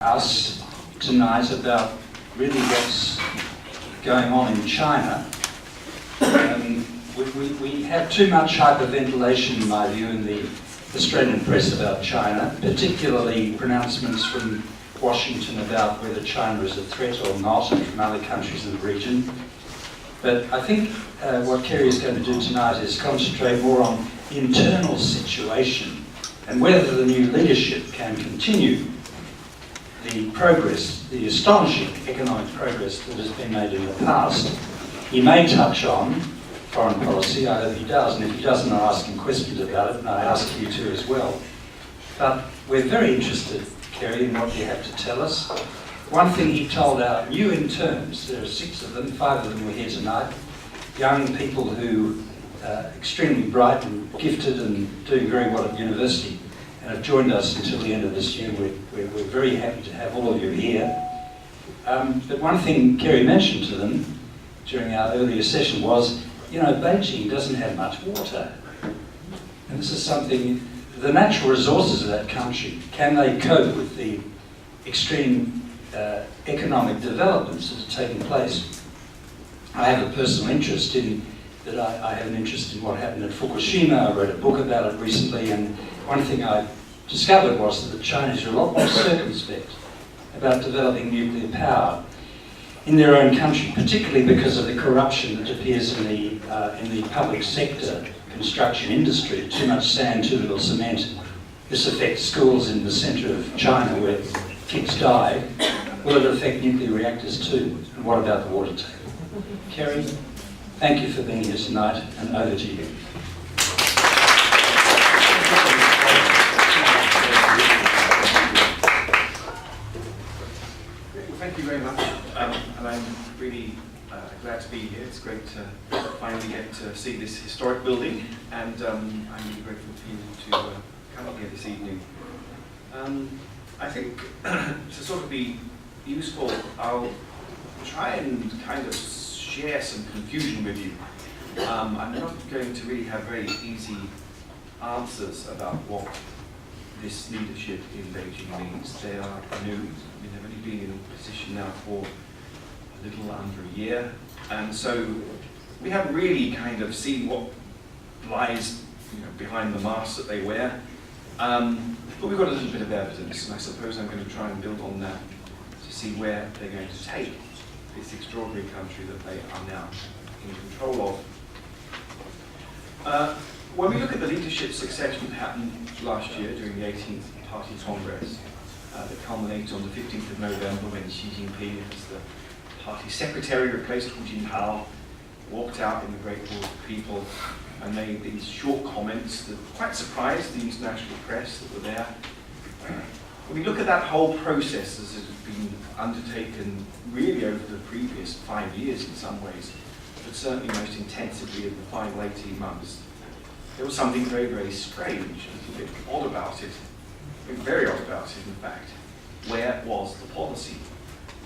us tonight about really what's going on in China. We have too much hyperventilation, in my view, in the Australian press about China, particularly pronouncements from Washington about whether China is a threat or not, and from other countries in the region. But I think what Kerry is going to do tonight is concentrate more on the internal situation and whether the new leadership can continue the progress, the astonishing economic progress that has been made in the past. He may touch on foreign policy, I hope he does, and if he doesn't, I'll ask him questions about it, and I ask you to as well. But we're very interested, Kerry, in what you have to tell us. One thing he told our new interns, there are 6 of them, 5 of them were here tonight, young people who are extremely bright and gifted and doing very well at university, and have joined us until the end of this year. We're very happy to have all of you here. But one thing Kerry mentioned to them during our earlier session was, you know, Beijing doesn't have much water. And this is something, the natural resources of that country, can they cope with the extreme economic developments that are taking place? I have a personal interest in that. I have an interest in what happened at Fukushima. I wrote a book about it recently, and one thing I discovered was that the Chinese are a lot more circumspect about developing nuclear power in their own country, particularly because of the corruption that appears in the public sector construction industry. Too much sand, too little cement. This affects schools in the centre of China where kids die. Will it affect nuclear reactors too? And what about the water table? Kerry, thank you for being here tonight, and over to you. Thank you very much, and I'm really glad to be here. It's great to finally get to see this historic building, and I'm really grateful for you to come up here this evening. I think to sort of be useful, I'll try and kind of share some confusion with you. I'm not going to really have very easy answers about what this leadership in Beijing means. They are new. They've only been in position now for a little under a year, and so we haven't really kind of seen what lies, behind the mask that they wear. But we've got a little bit of evidence, and I suppose I'm going to try and build on that to see where they're going to take this extraordinary country that they are now in control of. When we look at the leadership succession that happened last year during the 18th Party Congress, that culminated on the 15th of November when Xi Jinping, as the party secretary, replaced Hu Jintao, walked out in the Great Hall of People and made these short comments that quite surprised the international press that were there. When we look at that whole process as it has been undertaken really over the previous 5 years in some ways, but certainly most intensively in the final 18 months, there was something very, very strange, a little bit odd about it, very odd about it in fact. Where was the policy?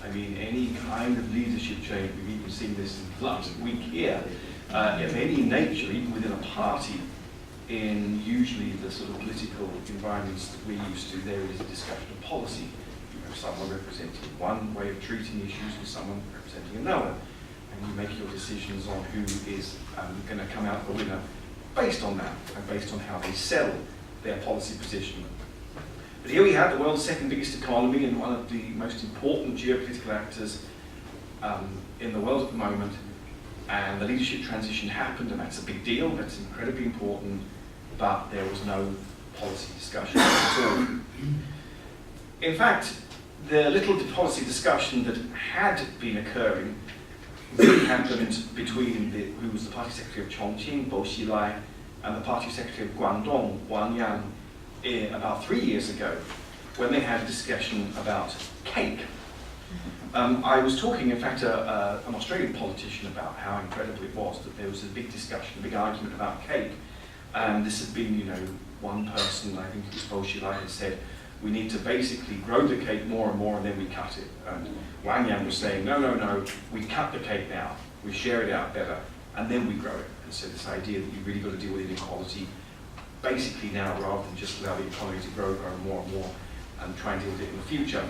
I mean, any kind of leadership change, we've even seen this in the last week here, of any nature, even within a party, in usually the sort of political environments that we're used to, there is a discussion of policy. You have someone representing one way of treating issues and someone representing another, and you make your decisions on who is going to come out the winner based on that, and based on how they sell their policy position. But here we have the world's second biggest economy and one of the most important geopolitical actors in the world at the moment, and the leadership transition happened, and that's a big deal, that's incredibly important, but there was no policy discussion at all. In fact, the little policy discussion that had been occurring really happened between who was the party secretary of Chongqing, Bo Xilai, and the party secretary of Guangdong, Wang Yang, about 3 years ago, when they had a discussion about cake. I was talking, in fact, an Australian politician about how incredible it was that there was a big discussion, a big argument about cake. And this had been, one person, I think it was Bo Xilai, had said, we need to basically grow the cake more and more and then we cut it. And Wang Yang was saying, no, we cut the cake now, we share it out better, and then we grow it. And so this idea that you've really got to deal with inequality basically now, rather than just allow the economy to grow more and more and try and deal with it in the future.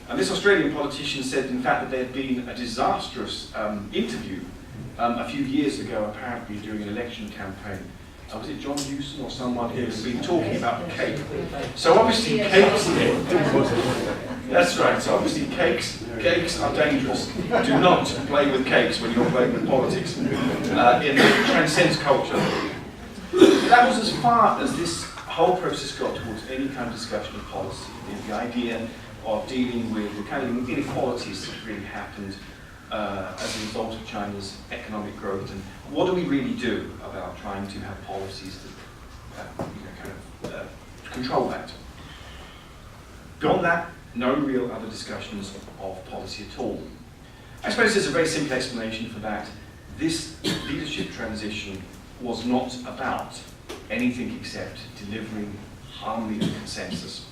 And this Australian politician said, in fact, that there had been a disastrous interview a few years ago, apparently during an election campaign. Was it John Hewson or someone who had been talking about cake? So obviously cakes, that's right, so obviously cakes are dangerous. Do not play with cakes when you're playing with politics. It transcends culture. That was as far as this whole process got towards any kind of discussion of policy. The idea of dealing with the kind of inequalities that really happened as a result of China's economic growth, and what do we really do about trying to have policies that control that. Beyond that, no real other discussions of policy at all. I suppose there's a very simple explanation for that. This leadership transition was not about anything except delivering harmony and consensus.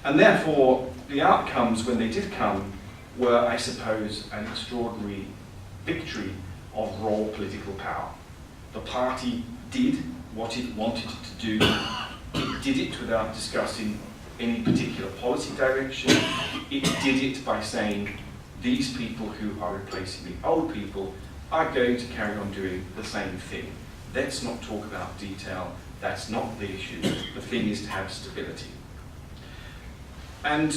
And therefore, the outcomes, when they did come, were, I suppose, an extraordinary victory of raw political power. The party did what it wanted to do. It did it without discussing any particular policy direction. It did it by saying, these people who are replacing the old people are going to carry on doing the same thing. Let's not talk about detail. That's not the issue. The thing is to have stability. And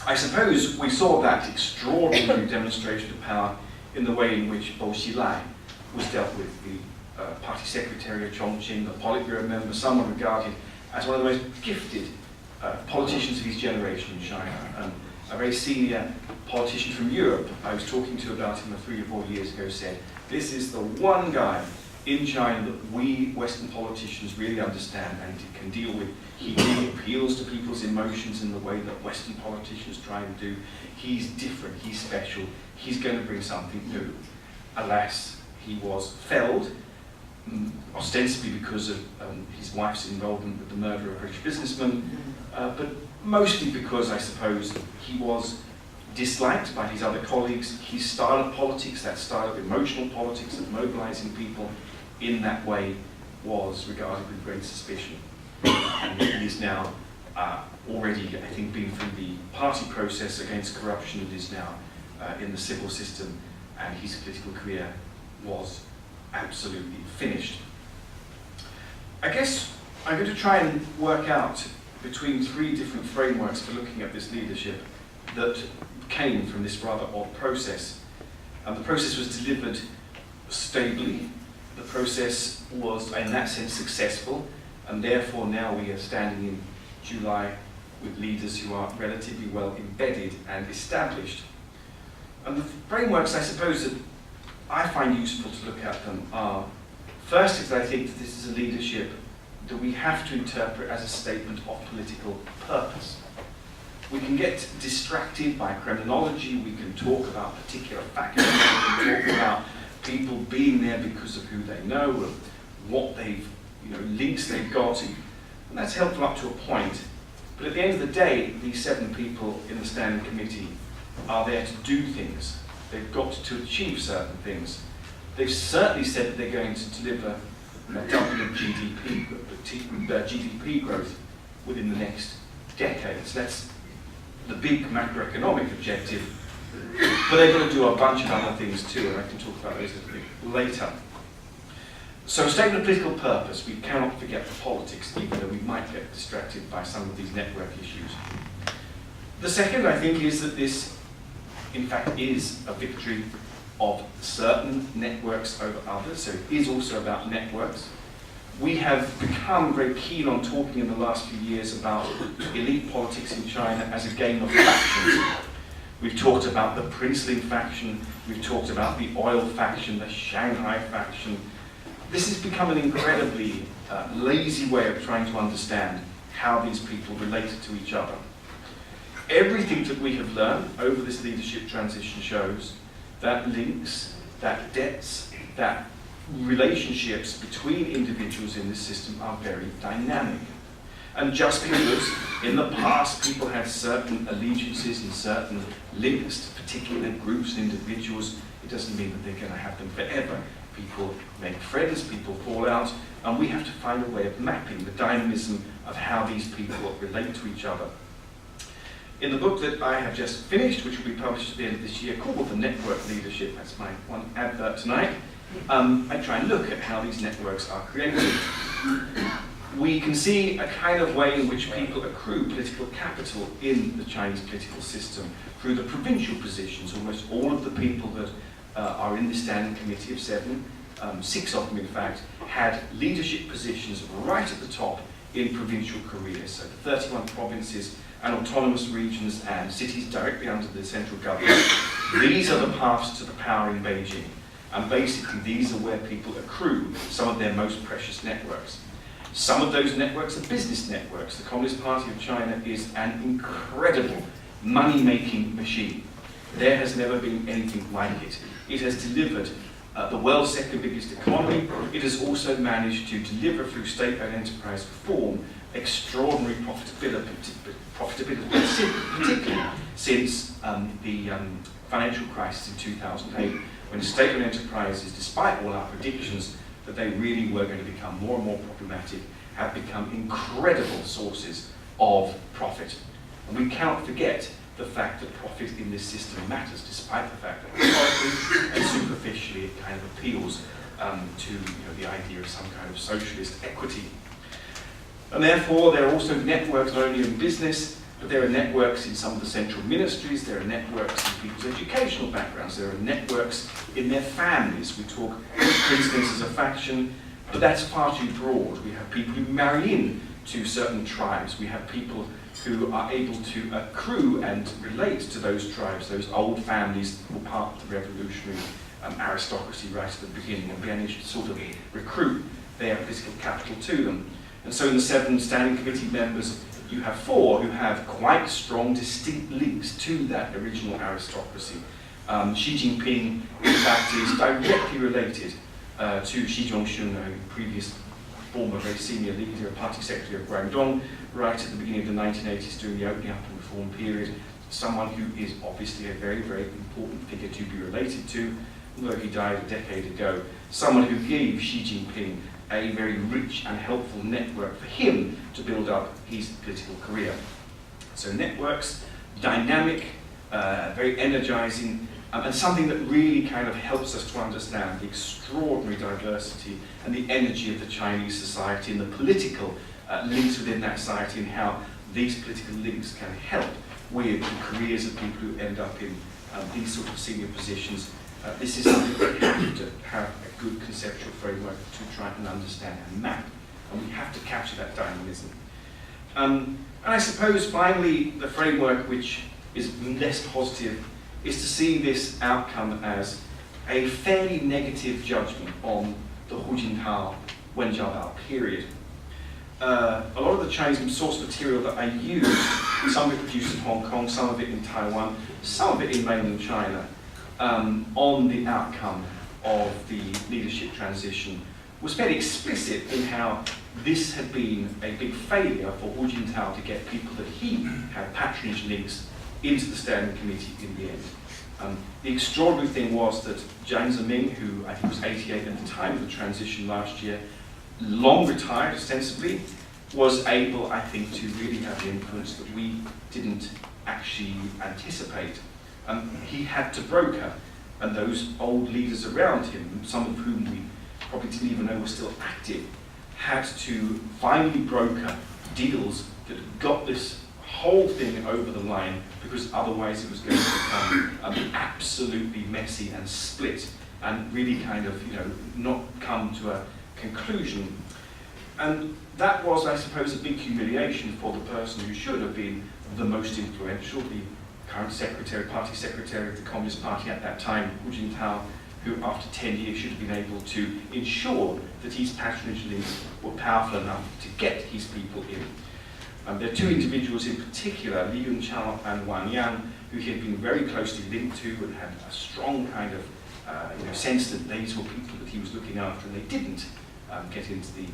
I suppose we saw that extraordinary demonstration of power in the way in which Bo Xilai was dealt with, the party secretary of Chongqing, the Politburo Member, someone regarded as one of the most gifted politicians of his generation in China. A very senior politician from Europe I was talking to about him 3 or 4 years ago said, this is the one guy in China that we Western politicians really understand and can deal with. He really appeals to people's emotions in the way that Western politicians try and do. He's different, he's special, he's going to bring something new. Alas, he was felled, ostensibly because of his wife's involvement with the murder of a British businessman, but mostly because, I suppose, he was disliked by his other colleagues. His style of politics, that style of emotional politics, of mobilizing people in that way, was regarded with great suspicion. And he is now already, I think, been through the party process against corruption and is now in the civil system, and his political career was absolutely finished. I guess I'm going to try and work out between 3 different frameworks for looking at this leadership that came from this rather odd process. And the process was delivered stably. The process was, in that sense, successful, and therefore now we are standing in July with leaders who are relatively well embedded and established. And the frameworks, I suppose, that I find useful to look at them are, first is I think that this is a leadership that we have to interpret as a statement of political purpose. We can get distracted by criminology, we can talk about particular factors, we can talk about people being there because of who they know, of what they've, links they've got, and that's helpful up to a point. But at the end of the day, these 7 people in the standing committee are there to do things. They've got to achieve certain things. They've certainly said that they're going to deliver a doubling of GDP growth within the next decade. So that's the big macroeconomic objective. But they've got to do a bunch of other things too, and I can talk about those a bit later. So a statement of political purpose, we cannot forget the politics, even though we might get distracted by some of these network issues. The second, I think, is that this, in fact, is a victory of certain networks over others, so it is also about networks. We have become very keen on talking in the last few years about elite politics in China as a game of factions. We've talked about the Princeling faction, we've talked about the oil faction, the Shanghai faction. This has become an incredibly lazy way of trying to understand how these people related to each other. Everything that we have learned over this leadership transition shows that links, that debts, that relationships between individuals in this system are very dynamic. And just because in the past people had certain allegiances and certain links to particular groups and individuals, it doesn't mean that they're going to have them forever. People make friends, people fall out, and we have to find a way of mapping the dynamism of how these people relate to each other. In the book that I have just finished, which will be published at the end of this year, called The Network Leadership, that's my one advert tonight, I try and look at how these networks are created. We can see a kind of way in which people accrue political capital in the Chinese political system through the provincial positions. Almost all of the people that are in the Standing Committee of 7, 6 of them in fact, had leadership positions right at the top in provincial Korea. So the 31 provinces and autonomous regions and cities directly under the central government. These are the paths to the power in Beijing. And basically these are where people accrue some of their most precious networks. Some of those networks are business networks. The Communist Party of China is an incredible money-making machine. There has never been anything like it. It has delivered the world's second biggest economy. It has also managed to deliver through state-owned enterprise reform extraordinary profitability, particularly since the financial crisis in 2008, when state-owned enterprises, despite all our predictions that they really were going to become more and more problematic, have become incredible sources of profit. And we cannot forget the fact that profit in this system matters, despite the fact that historically and superficially it kind of appeals to the idea of some kind of socialist equity. And therefore there are also networks not only in business, but there are networks in some of the central ministries, there are networks in people's educational backgrounds, there are networks in their families. We talk business as a faction, but that's far too broad. We have people who marry in to certain tribes. We have people who are able to accrue and relate to those tribes, those old families that were part of the revolutionary aristocracy right at the beginning, and managed to sort of recruit their political capital to them. And so in the 7 Standing Committee members, you have 4 who have quite strong, distinct links to that original aristocracy. Xi Jinping, in fact, is directly related to Xi Zhongxun, a previous former very senior leader, party secretary of Guangdong, right at the beginning of the 1980s during the opening up and reform period. Someone who is obviously a very, very important figure to be related to, although he died a decade ago. Someone who gave Xi Jinping a very rich and helpful network for him to build up his political career. So networks, dynamic, very energizing, and something that really kind of helps us to understand the extraordinary diversity and the energy of the Chinese society and the political links within that society, and how these political links can help with the careers of people who end up in these sort of senior positions. This is something that we have to have a good conceptual framework to try and understand and map, and we have to capture that dynamism. And I suppose finally the framework which is less positive is to see this outcome as a fairly negative judgment on the Hu Jintao Wen Jiabao period. A lot of the Chinese source material that I use, some of it produced in Hong Kong, some of it in Taiwan, some of it in mainland China, on the outcome of the leadership transition, was fairly explicit in how this had been a big failure for Hu Jintao to get people that he had patronage links into the Standing Committee in the end. The extraordinary thing was that Jiang Zemin, who I think was 88 at the time of the transition last year, long retired ostensibly, was able, I think, to really have the influence that we didn't actually anticipate. He had to broker, and those old leaders around him, some of whom we probably didn't even know were still active, had to finally broker deals that got this whole thing over the line, because otherwise it was going to become absolutely messy and split, and really kind of, not come to a conclusion. And that was, I suppose, a big humiliation for the person who should have been the most influential, the current secretary, party secretary of the Communist Party at that time, Hu Jintao, who after 10 years should have been able to ensure that his patronage links were powerful enough to get his people in. There are 2 individuals in particular, Li Yunqiao and Wang Yang, who he had been very closely linked to and had a strong kind of sense that these were people that he was looking after, and they didn't get into the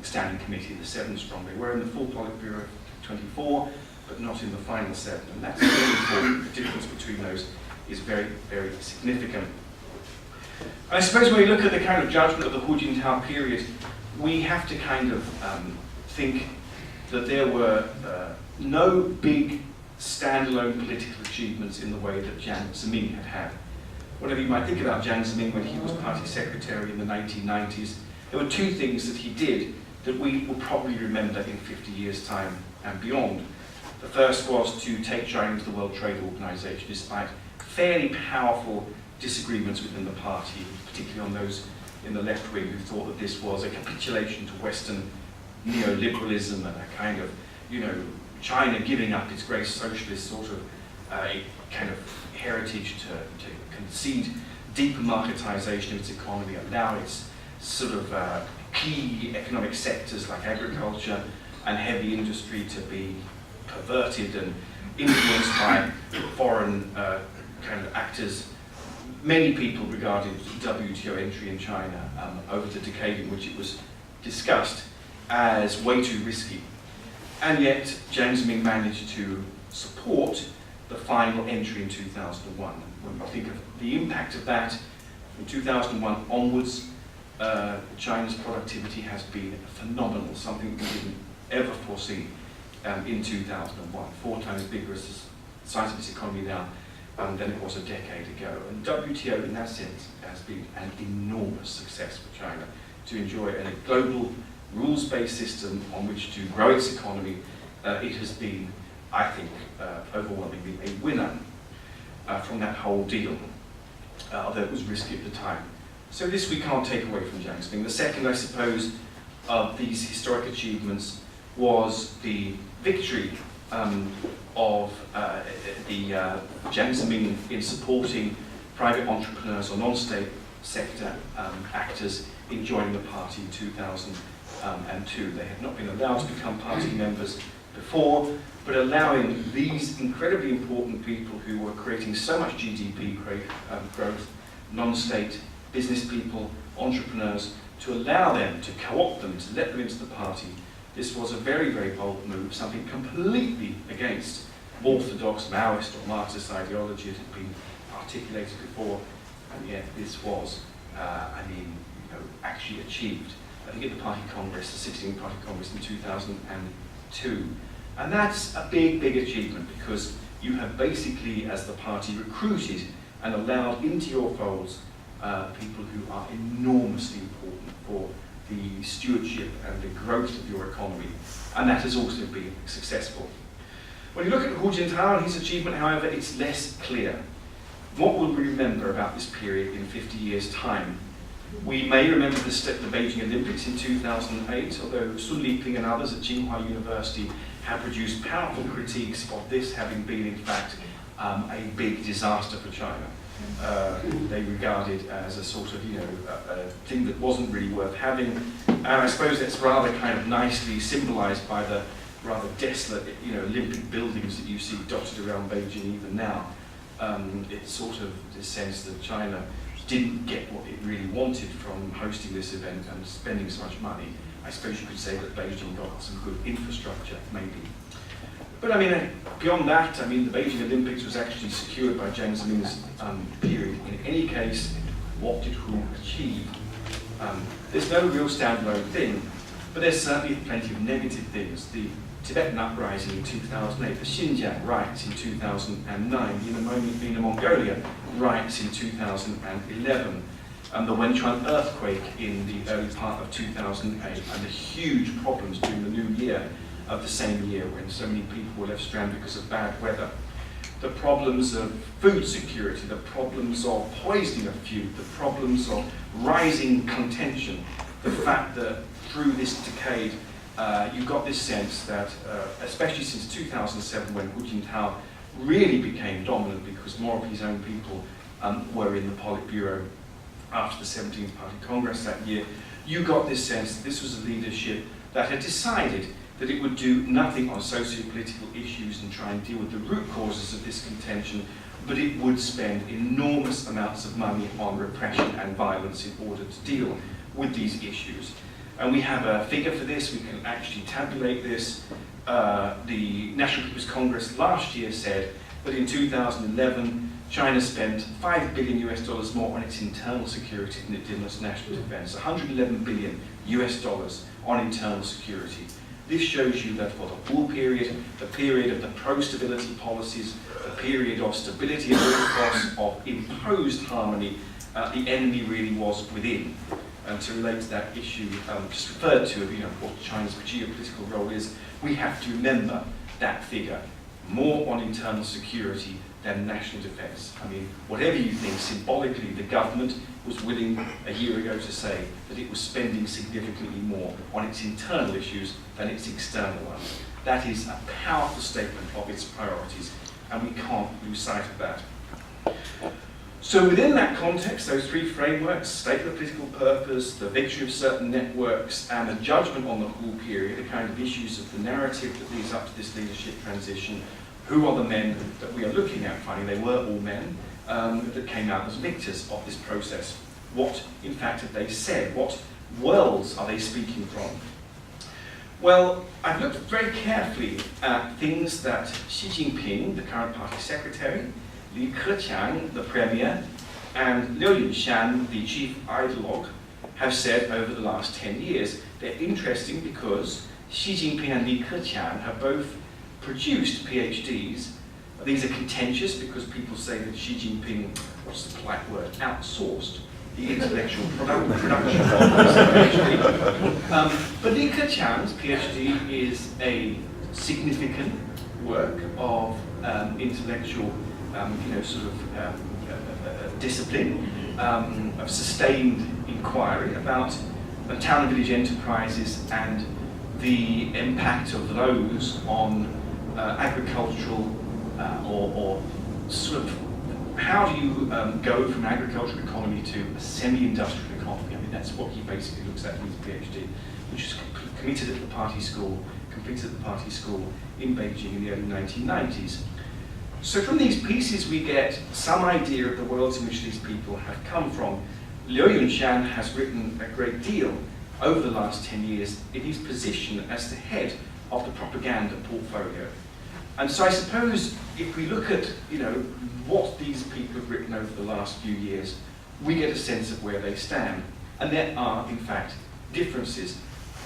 Standing Committee in the 7 strong. They were in the full Politburo of 24, but not in the final 7, and that's very important. The difference between those is very, very significant. I suppose when we look at the kind of judgment of the Hu Jintao period, we have to kind of think that there were no big standalone political achievements in the way that Jiang Zemin had had. Whatever you might think about Jiang Zemin when he was party secretary in the 1990s, there were two things that he did that we will probably remember in 50 years' time and beyond. The first was to take China into the World Trade Organization, despite fairly powerful disagreements within the party, particularly on those in the left wing who thought that this was a capitulation to Western neoliberalism and a kind of, China giving up its great socialist sort of kind of heritage to concede deeper marketization of its economy, allow its sort of key economic sectors like agriculture and heavy industry to be perverted and influenced by foreign kind of actors. Many people regarded WTO entry in China over the decade in which it was discussed as way too risky. And yet, Jiang Zemin managed to support the final entry in 2001. When I think of the impact of that, from 2001 onwards, China's productivity has been phenomenal, something we didn't ever foresee in 2001. 4 times bigger as the size of its economy now than it was a decade ago. And WTO, in that sense, has been an enormous success for China to enjoy a global rules-based system on which to grow its economy. It has been, I think, overwhelmingly a winner from that whole deal, although it was risky at the time. So this we can't take away from Jiang Zemin. The second, I suppose, of these historic achievements was the victory of the Jiang Zemin in supporting private entrepreneurs or non-state sector actors in joining the party in 2002. They had not been allowed to become party members before, but allowing these incredibly important people who were creating so much GDP growth, non-state business people, entrepreneurs, to allow them, to co-opt them, to let them into the party. This was a very, very bold move, something completely against orthodox Maoist or Marxist ideology that had been articulated before, and yet this was, actually achieved. I think at the Party Congress, the 16th Party Congress in 2002. And that's a big, big achievement, because you have basically, as the party, recruited and allowed into your folds people who are enormously important for the stewardship and the growth of your economy, and that has also been successful. When you look at Hu Jintao and his achievement, however, it's less clear. What will we remember about this period in 50 years' time? We may remember the Beijing Olympics in 2008, although Sun Liping and others at Tsinghua University have produced powerful critiques of this having been, in fact, a big disaster for China. They regard it as a sort of, a thing that wasn't really worth having. And I suppose that's rather kind of nicely symbolized by the rather desolate, Olympic buildings that you see dotted around Beijing even now. It's sort of the sense that China didn't get what it really wanted from hosting this event and spending so much money. I suppose you could say that Beijing got some good infrastructure, maybe. But beyond that, the Beijing Olympics was actually secured by Jiang Zemin's period. In any case, what did Hu achieve? There's no real standalone thing, but there's certainly plenty of negative things. The Tibetan uprising in 2008, the Xinjiang riots in 2009, the Inner Mongolia riots in 2011, and the Wenchuan earthquake in the early part of 2008, and the huge problems during the new year of the same year when so many people were left stranded because of bad weather. The problems of food security, the problems of poisoning of food, the problems of rising contention, the fact that through this decade you got this sense that, especially since 2007 when Hu Jintao really became dominant because more of his own people were in the Politburo after the 17th Party Congress that year, you got this sense that this was a leadership that had decided that it would do nothing on socio-political issues and try and deal with the root causes of this contention, but it would spend enormous amounts of money on repression and violence in order to deal with these issues. And we have a figure for this, we can actually tabulate this. The National People's Congress last year said that in 2011, China spent $5 billion more on its internal security than it did on its national defense, $111 billion on internal security. This shows you that for the war period, the period of the pro-stability policies, the period of stability at all costs, of imposed harmony, the enemy really was within. And to relate to that issue just referred to, what China's geopolitical role is, we have to remember that figure, more on internal security than national defence. I mean, whatever you think, symbolically the government was willing a year ago to say that it was spending significantly more on its internal issues than its external ones. That is a powerful statement of its priorities, and we can't lose sight of that. So within that context, those three frameworks, statement of political purpose, the victory of certain networks, and a judgment on the whole period, the kind of issues of the narrative that leads up to this leadership transition, who are the men that we are looking at? Finding they were all men that came out as victors of this process. What, in fact, have they said? What worlds are they speaking from? Well, I've looked very carefully at things that Xi Jinping, the current party secretary, Keqiang, the premier, and Liu Yunshan, the chief ideologue, have said over the last 10 years. They're interesting because Xi Jinping and Li Keqiang have both produced PhDs. These are contentious because people say that Xi Jinping, what's the polite word, outsourced the intellectual production of his PhD. But Li Keqiang's PhD is a significant work of intellectual discipline, of sustained inquiry about town and village enterprises and the impact of those on agricultural or sort of how do you go from an agricultural economy to a semi-industrial economy? I mean, that's what he basically looks at in his PhD, which is completed at the party school in Beijing in the early 1990s. So from these pieces we get some idea of the worlds in which these people have come from. Liu Yunshan has written a great deal over the last 10 years in his position as the head of the propaganda portfolio. And so I suppose if we look at what these people have written over the last few years, we get a sense of where they stand. And there are, in fact, differences.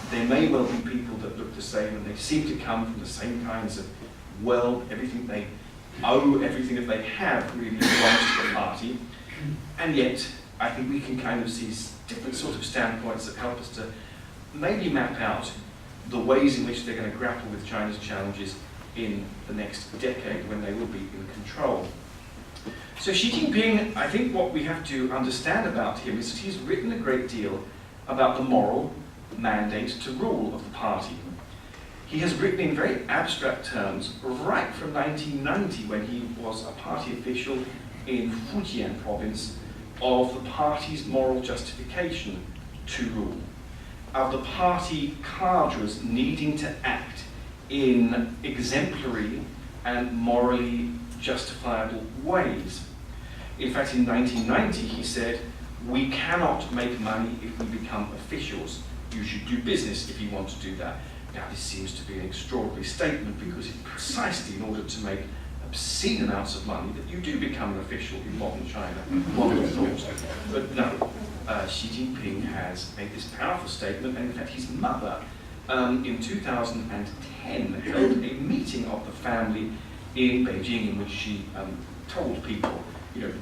There may well be people that look the same and they seem to come from the same kinds of world, everything they owe, everything that they have really belongs to the party. And yet, I think we can kind of see different sort of standpoints that help us to maybe map out the ways in which they're going to grapple with China's challenges in the next decade when they will be in control. So Xi Jinping, I think what we have to understand about him is that he's written a great deal about the moral mandate to rule of the party. He has written in very abstract terms right from 1990 when he was a party official in Fujian province of the party's moral justification to rule, of the party cadres needing to act in exemplary and morally justifiable ways. In fact, in 1990 he said, "We cannot make money if we become officials. You should do business if you want to do that." Now this seems to be an extraordinary statement because it's precisely in order to make obscene amounts of money that you do become an official in modern China, one would have thought. But no, Xi Jinping has made this powerful statement, and in fact his mother in 2010 held a meeting of the family in Beijing in which she told people,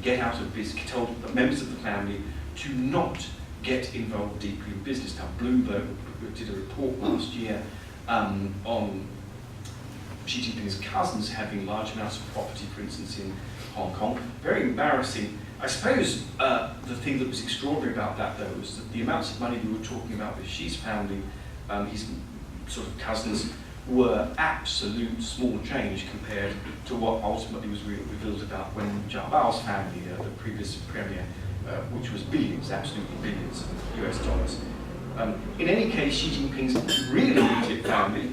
get out of business, told the members of the family to not get involved deeply in business. Now Bloomberg did a report last year on Xi Jinping's cousins having large amounts of property, for instance, in Hong Kong. Very embarrassing. I suppose the thing that was extraordinary about that, though, was that the amounts of money we were talking about with Xi's family, his sort of cousins, were absolute small change compared to what ultimately was revealed about when Zhao Bao's family, the previous premier, which was billions, absolutely billions of US dollars. In any case, Xi Jinping's really immediate family,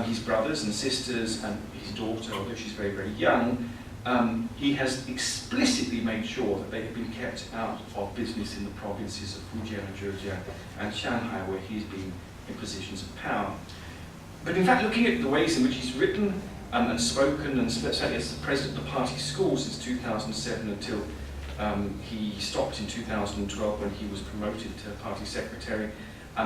his brothers and sisters and his daughter, although she's very, very young, he has explicitly made sure that they have been kept out of business in the provinces of Fujian and Zhejiang and Shanghai, where he's been in positions of power. But in fact, looking at the ways in which he's written and spoken, and certainly as the president of the party school since 2007 until he stopped in 2012 when he was promoted to party secretary,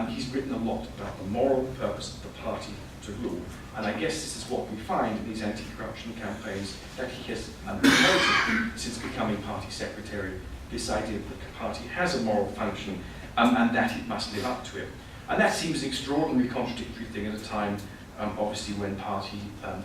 he's written a lot about the moral purpose of the party to rule. And I guess this is what we find in these anti-corruption campaigns that he has promoted since becoming party secretary, this idea that the party has a moral function and that it must live up to it. And that seems an extraordinarily contradictory thing at a time, obviously, when the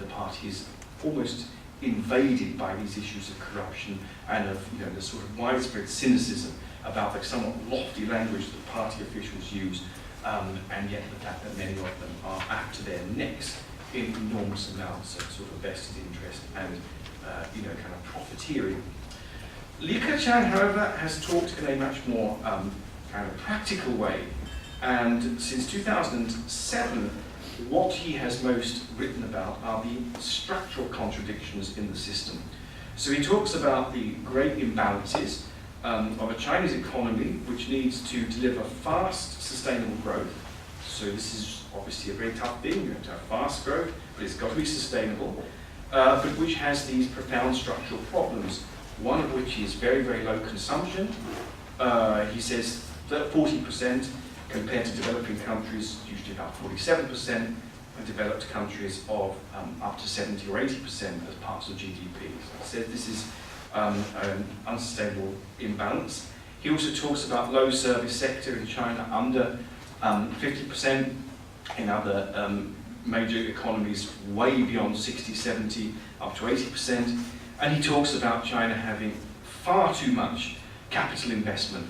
party is almost invaded by these issues of corruption and of the sort of widespread cynicism about the somewhat lofty language that party officials use, and yet the fact that many of them are up to their necks in enormous amounts of sort of vested interest and kind of profiteering. Keqiang, however, has talked in a much more kind of practical way, and since 2007, what he has most written about are the structural contradictions in the system. So he talks about the great imbalances of a Chinese economy which needs to deliver fast, sustainable growth. So this is obviously a very tough thing. You have to have fast growth, but it's got to be sustainable, but which has these profound structural problems, one of which is very, very low consumption. He says that 40% compared to developing countries, usually about 47%, and developed countries of up to 70 or 80% as parts of GDP. So he says this is an unsustainable imbalance. He also talks about low service sector in China, under 50%, in other major economies way beyond 60, 70, up to 80%. And he talks about China having far too much capital investment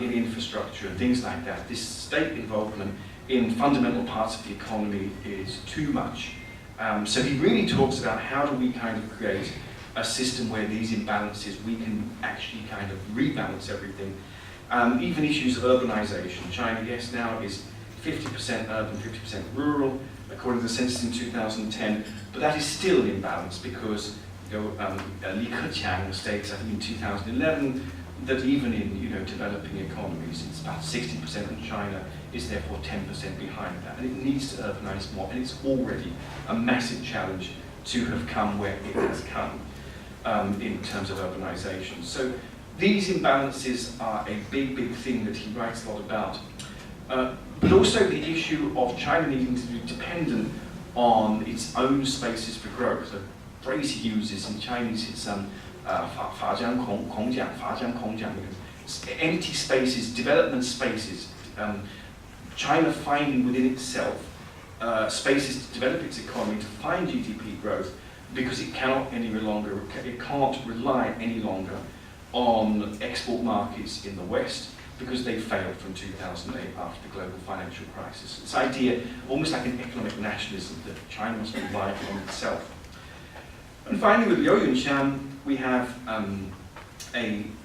in infrastructure and things like that. This state involvement in fundamental parts of the economy is too much. So he really talks about how do we kind of create a system where these imbalances, we can actually kind of rebalance everything. Even issues of urbanization. China, yes, now is 50% urban, 50% rural, according to the census in 2010, but that is still an imbalance because Keqiang states, I think in 2011, that even in developing economies, it's about 60% of China is therefore 10% behind that, and it needs to urbanize more, and it's already a massive challenge to have come where it has come in terms of urbanization. So these imbalances are a big, big thing that he writes a lot about. But also the issue of China needing to be dependent on its own spaces for growth. The phrase he uses in Chinese is 法江空讲, empty spaces, development spaces. China finding within itself spaces to develop its economy, to find GDP growth, because it cannot any longer, it can't rely any longer on export markets in the West, because they failed from 2008 after the global financial crisis. This idea, almost like an economic nationalism, that China must rely on itself. And finally, with Liu Yunshan, we have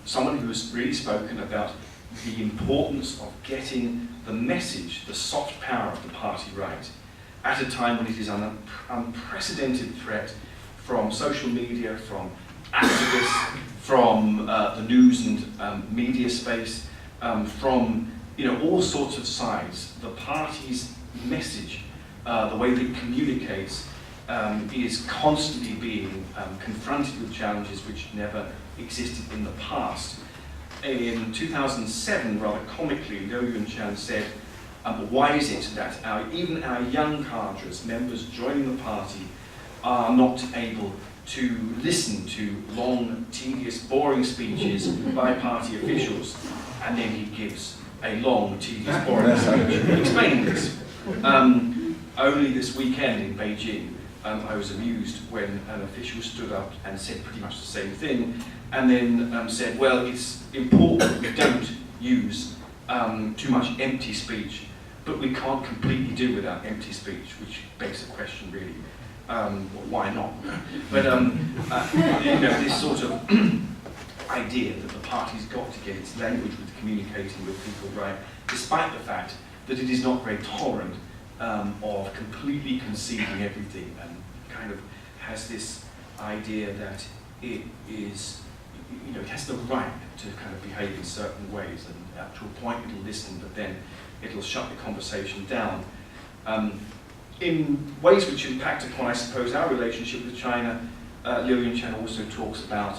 someone who has really spoken about the importance of getting the message, the soft power of the party right, at a time when it is an unprecedented threat from social media, from activists, from the news and media space, from all sorts of sides. The party's message, the way that it communicates, is constantly being confronted with challenges which never existed in the past. In 2007, rather comically, Liu Yunshan said, why is it that even our young cadres, members joining the party, are not able to listen to long, tedious, boring speeches by party officials? And then he gives a long, tedious, boring speech explaining this. Only this weekend in Beijing, I was amused when an official stood up and said pretty much the same thing, and then said, well, it's important we don't use too much empty speech, but we can't completely do without empty speech, which begs the question, really, why not? But this sort of idea that the party's got to get its language with communicating with people right, despite the fact that it is not very tolerant of completely conceding everything, and kind of has this idea that it is, it has the right to kind of behave in certain ways, and to a point it'll listen, but then it'll shut the conversation down. In ways which impact upon, I suppose, our relationship with China, Liu Yunshan also talks about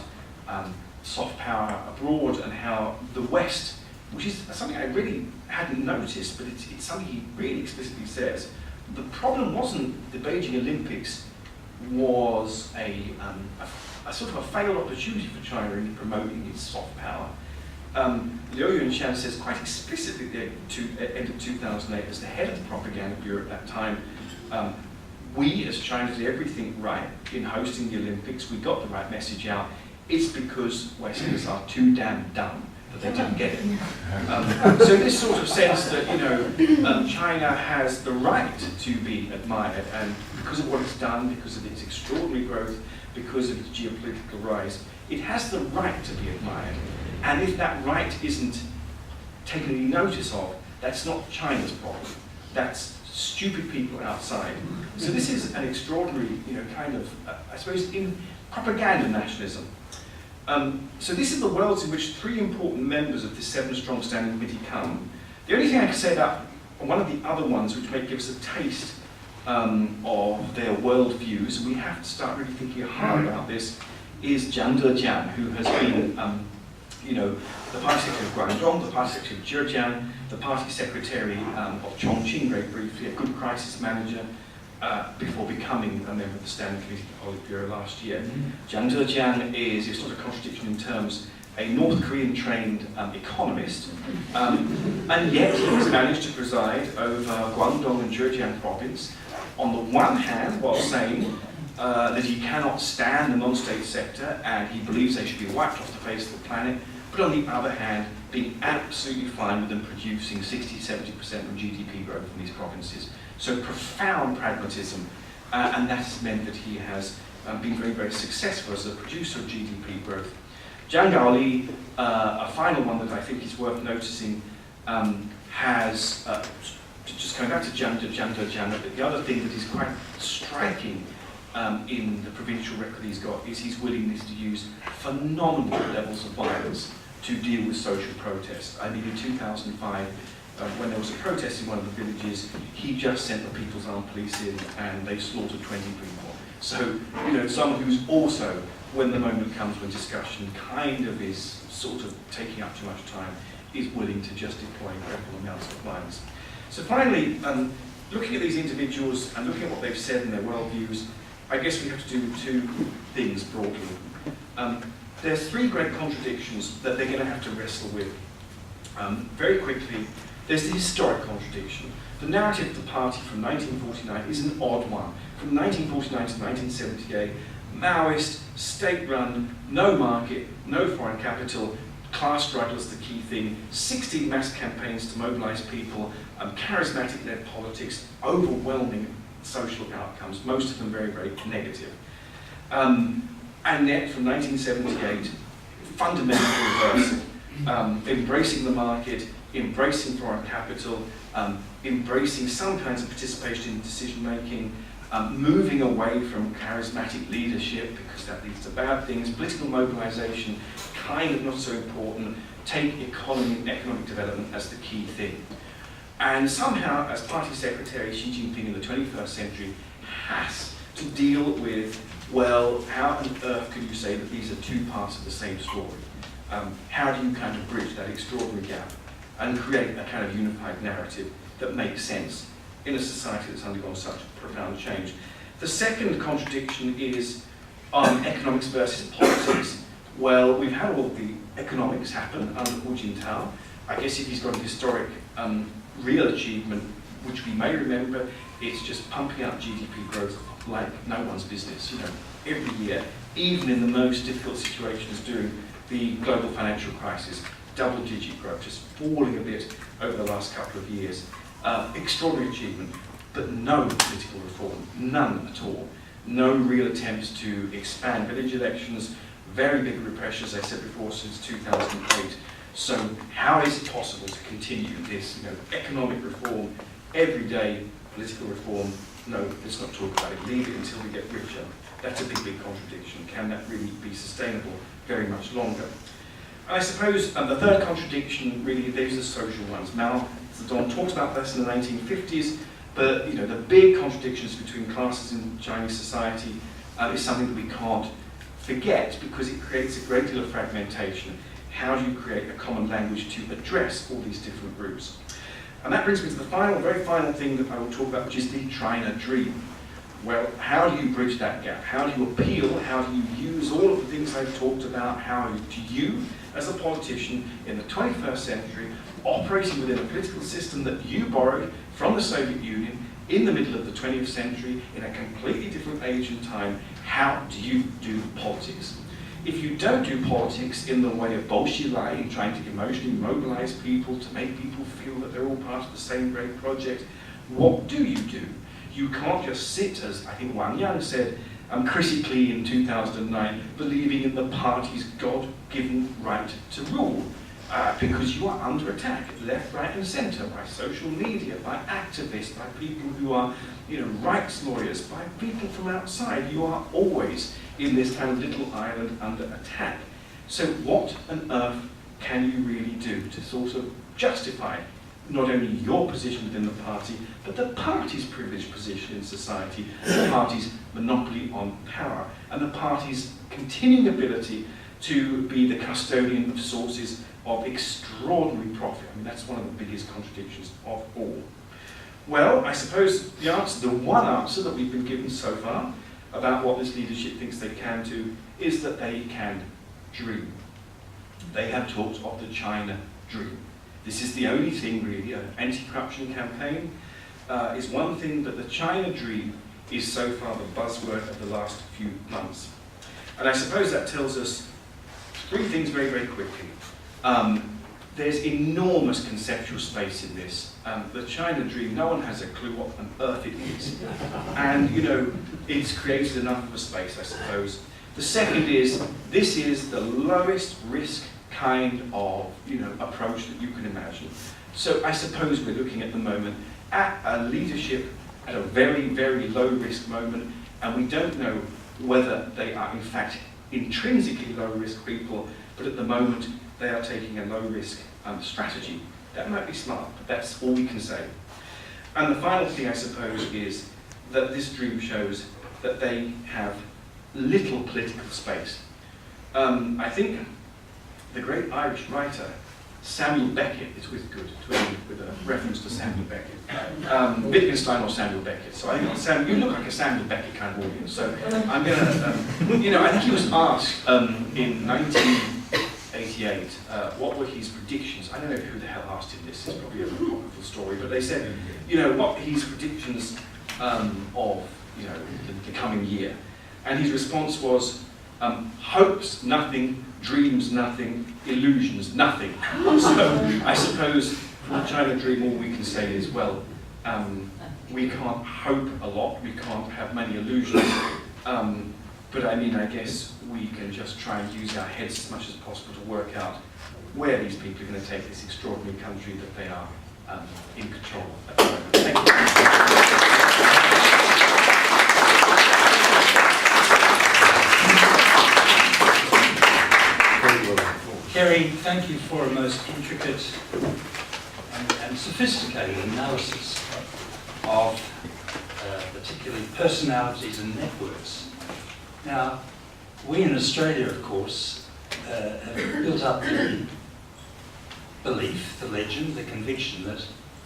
soft power abroad and how the West which is something I really hadn't noticed, but it's something he really explicitly says. The problem wasn't the Beijing Olympics was a sort of a failed opportunity for China in promoting its soft power. Liu Yunshan says quite explicitly at the end of 2008, as the head of the propaganda bureau at that time, we as China did everything right in hosting the Olympics. We got the right message out. It's because Westerners are too damn dumb that they didn't get it. So this sort of sense that, you know, China has the right to be admired, and because of what it's done, because of its extraordinary growth, because of its geopolitical rise, it has the right to be admired. And if that right isn't taken any notice of, that's not China's problem. That's stupid people outside. So this is an extraordinary, you know, kind of, I suppose, in propaganda nationalism. So this is the worlds in which three important members of this 7-strong standing committee come. The only thing I can say about one of the other ones which may give us a taste of their world views, and we have to start really thinking hard about this, is Jiang Dejiang, who has been you know, the party secretary of Guangdong, the party secretary of Keqiang, the party secretary of Chongqing, very briefly, a good crisis manager, before becoming a member of the Standing Committee of the Politburo last year. Jiang Dejiang is, it's not a contradiction in terms, a North Korean trained economist, and yet he has managed to preside over Guangdong and Zhejiang province, on the one hand, while saying that he cannot stand the non-state sector and he believes they should be wiped off the face of the planet, but on the other hand, being absolutely fine with them producing 60-70% of GDP growth in these provinces. So profound pragmatism, and that has meant that he has been very, very successful as a producer of GDP growth. Zhang Gaoli, a final one that I think is worth noticing, has, just coming back to Jiang Dejiang, but the other thing that is quite striking in the provincial record he's got is his willingness to use phenomenal levels of violence to deal with social protest. I mean, in 2005, when there was a protest in one of the villages, he just sent the People's Armed Police in and they slaughtered 20 people. So, you know, someone who's also, when the moment comes when discussion kind of is sort of taking up too much time, is willing to just deploy incredible amounts of violence. So finally, looking at these individuals and looking at what they've said and their worldviews, I guess we have to do two things broadly. There's three great contradictions that they're going to have to wrestle with. Very quickly, there's the historic contradiction. The narrative of the party from 1949 is an odd one. From 1949 to 1978, Maoist, state-run, no market, no foreign capital, class struggle is the key thing, 16 mass campaigns to mobilize people, charismatic-led politics, overwhelming social outcomes, most of them very, very negative. And yet, from 1978, fundamental reversal, embracing the market, embracing foreign capital, embracing some kinds of participation in decision-making, moving away from charismatic leadership, because that leads to bad things, political mobilization, kind of not so important, take economy and economic development as the key thing. And somehow, as party secretary, Xi Jinping in the 21st century has to deal with, well, how on earth can you say that these are two parts of the same story? How do you kind of bridge that extraordinary gap and create a kind of unified narrative that makes sense in a society that's undergone such profound change? The second contradiction is economics versus politics. Well, we've had all of the economics happen under Hu Jintao. I guess if he's got a historic real achievement, which we may remember, it's just pumping out GDP growth like no one's business, you know, every year, even in the most difficult situations during the global financial crisis, double-digit growth, just falling a bit over the last couple of years. Extraordinary achievement, but no political reform, none at all. No real attempts to expand village elections, very big repression, as I said before, since 2008. So how is it possible to continue this, you know, economic reform, everyday political reform? No, let's not talk about it. Leave it until we get richer. That's a big, big contradiction. Can that really be sustainable very much longer? I suppose the third contradiction, really, those are the social ones. Mao Zedong talked about this in the 1950s, but you know, the big contradictions between classes in Chinese society is something that we can't forget because it creates a great deal of fragmentation. how do you create a common language to address all these different groups? And that brings me to the very final thing that I will talk about, which is the China dream. Well, how do you bridge that gap? How do you appeal? How do you use all of the things I've talked about? How do you, as a politician in the 21st century, operating within a political system that you borrowed from the Soviet Union in the middle of the 20th century, in a completely different age and time, how do you do politics? If you don't do politics in the way of Bolshevik, trying to emotionally mobilize people, to make people feel that they're all part of the same great project, what do? You can't just sit, as I think Wang Yang said critically in 2009, believing in the party's God-given right to rule, because you are under attack, left, right and centre, by social media, by activists, by people who are rights lawyers, by people from outside. You are always in this kind of little island under attack. So what on earth can you really do to sort of justify not only your position within the party, but the party's privileged position in society, the party's monopoly on power, and the party's continuing ability to be the custodian of sources of extraordinary profit? I mean, that's one of the biggest contradictions of all. Well, I suppose the one answer that we've been given so far about what this leadership thinks they can do is that they can dream. They have talked of the China dream. This is the only thing really, an anti-corruption campaign is one thing, but the China dream is so far the buzzword of the last few months. And I suppose that tells us three things very, very quickly. There's enormous conceptual space in this. The China dream, no one has a clue what on earth it is. And it's created enough of a space, I suppose. The second is, this is the lowest risk kind of approach that you can imagine. So I suppose we're looking at the moment at a leadership at a very, very low risk moment, and we don't know whether they are in fact intrinsically low risk people, but at the moment they are taking a low risk strategy. That might be smart, but that's all we can say. And the final thing I suppose is that this dream shows that they have little political space. I think the great Irish writer Samuel Beckett, it's with a reference to Samuel Beckett, Wittgenstein or Samuel Beckett. So I think you look like a Samuel Beckett kind of audience. So I'm going to, I think he was asked in 1988 what were his predictions. I don't know who the hell asked him this. It's probably a apocryphal story, but they said, what his predictions of the coming year, and his response was, hopes nothing, dreams nothing, illusions nothing. So I suppose for the China dream all we can say is, well, we can't hope a lot, we can't have many illusions, but I mean, I guess we can just try and use our heads as much as possible to work out where these people are going to take this extraordinary country that they are in control of at the moment. Thank you. Kerry, thank you for a most intricate and sophisticated analysis of particularly personalities and networks. Now, we in Australia, of course, have built up the belief, the legend, the conviction that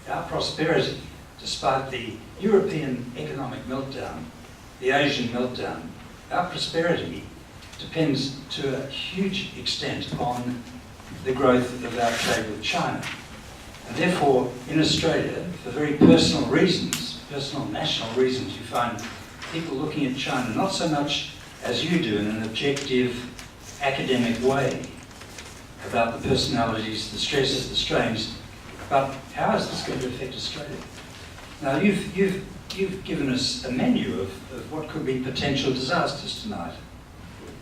our prosperity, despite the European economic meltdown, the Asian meltdown, our prosperity depends to a huge extent on the growth of our trade with China. And therefore, in Australia, for very personal reasons, personal national reasons, you find people looking at China not so much as you do in an objective, academic way about the personalities, the stresses, the strains, but how is this going to affect Australia? Now, you've given us a menu of what could be potential disasters tonight.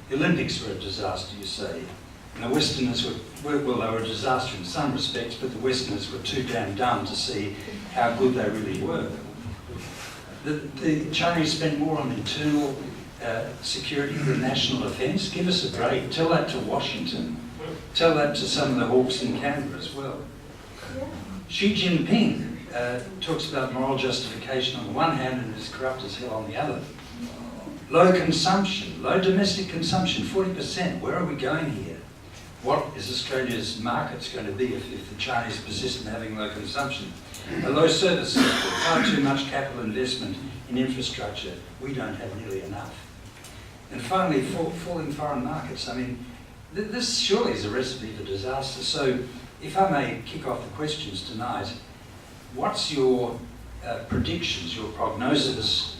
The Olympics were a disaster, you say. And the Westerners were, well, they were a disaster in some respects, but the Westerners were too damn dumb to see how good they really were. The Chinese spent more on internal security than national defence. Give us a break. Tell that to Washington. Tell that to some of the hawks in Canberra as well. Xi Jinping talks about moral justification on the one hand and is corrupt as hell on the other. Low consumption, low domestic consumption, 40%. Where are we going here? what is Australia's markets going to be if the Chinese persist in having low consumption? A low service sector, far too much capital investment in infrastructure. We don't have nearly enough. And finally, falling foreign markets. I mean, this surely is a recipe for disaster. So if I may kick off the questions tonight, what's your predictions, your prognosis?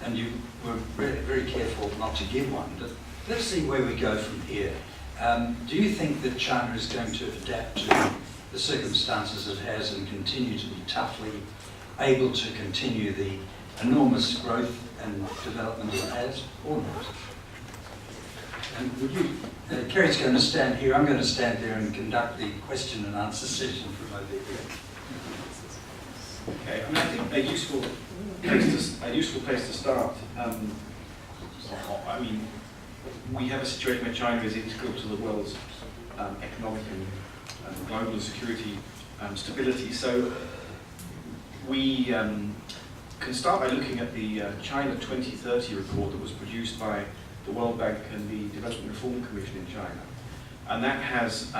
And you were very, very careful not to give one, but let's see where we go from here. Do you think that China is going to adapt to the circumstances it has and continue to be toughly able to continue the enormous growth and development it has, or not? And would you, Kerry's going to stand here, I'm going to stand there and conduct the question and answer session from over here. Okay, I mean, I think a useful place to start. I mean, we have a situation where China is integral to the world's economic and global security stability. So we can start by looking at the China 2030 report that was produced by the World Bank and the Development Reform Commission in China. And that has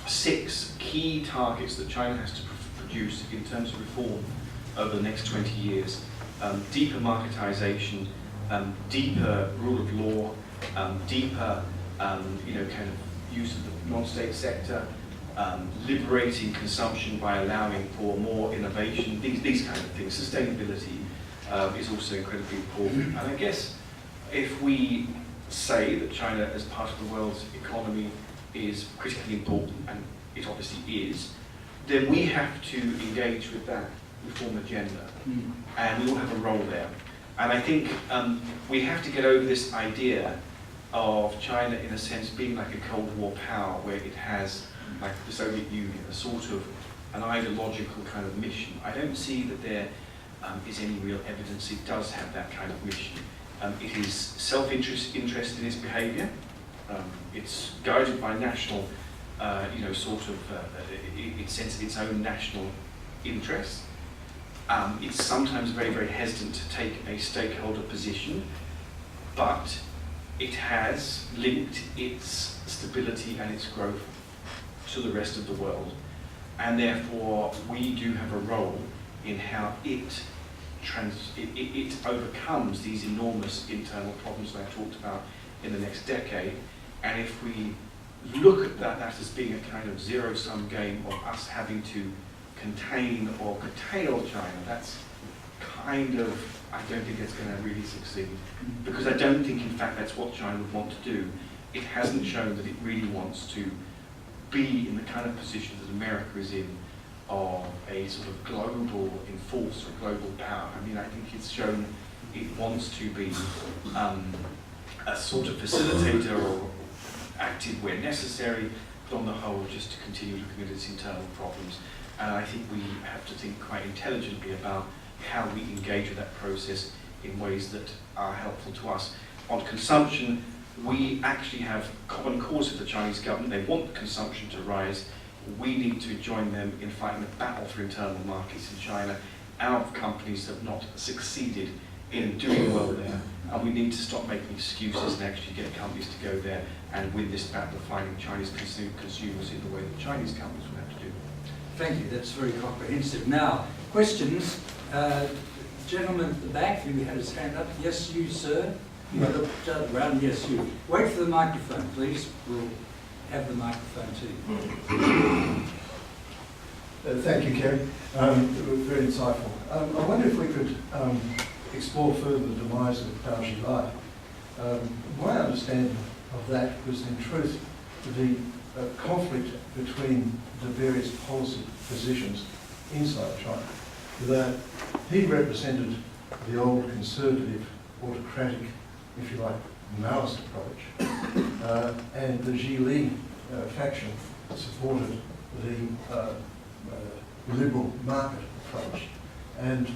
6 key targets that China has to produce in terms of reform over the next 20 years. Deeper marketization, deeper rule of law, deeper kind of use of the non-state sector, liberating consumption by allowing for more innovation, these kind of things. Sustainability is also incredibly important. And I guess if we say that China as part of the world's economy is critically important, and it obviously is, then we have to engage with that reform agenda. And we all have a role there. And I think we have to get over this idea of China, in a sense, being like a Cold War power, where it has, like the Soviet Union, a sort of an ideological kind of mission. I don't see that there is any real evidence it does have that kind of mission. It is self-interest in its behaviour. It's guided by national, its own national interests. It's sometimes very, very hesitant to take a stakeholder position, but it has linked its stability and its growth to the rest of the world. And therefore, we do have a role in how it overcomes these enormous internal problems that I talked about in the next decade. And if we look at that as being a kind of zero-sum game of us having to contain or curtail China, that's kind of, I don't think it's going to really succeed. Because I don't think, in fact, that's what China would want to do. It hasn't shown that it really wants to be in the kind of position that America is in, of a sort of global enforcer, global power. I mean, I think it's shown it wants to be a sort of facilitator or active where necessary, but on the whole, just to continue looking at its internal problems. And I think we have to think quite intelligently about how we engage with that process in ways that are helpful to us. On consumption, we actually have common cause with the Chinese government. They want consumption to rise. We need to join them in fighting the battle for internal markets in China. Our companies have not succeeded in doing well there, and we need to stop making excuses and actually get companies to go there and win this battle of finding Chinese consumers in the way that Chinese companies would have to do. Thank you, that's very comprehensive. Now, questions. Gentleman at the back who had his hand up. Yes, you, sir. You looked around. Yes, you. Wait for the microphone, please. We'll have the microphone too. Thank you, Kerry. Very insightful. I wonder if we could explore further the demise of AIIA. My understanding of that was, in truth, the conflict between the various policy positions inside China. That he represented the old conservative, autocratic, if you like, Maoist approach, and the Xi faction supported the liberal market approach. And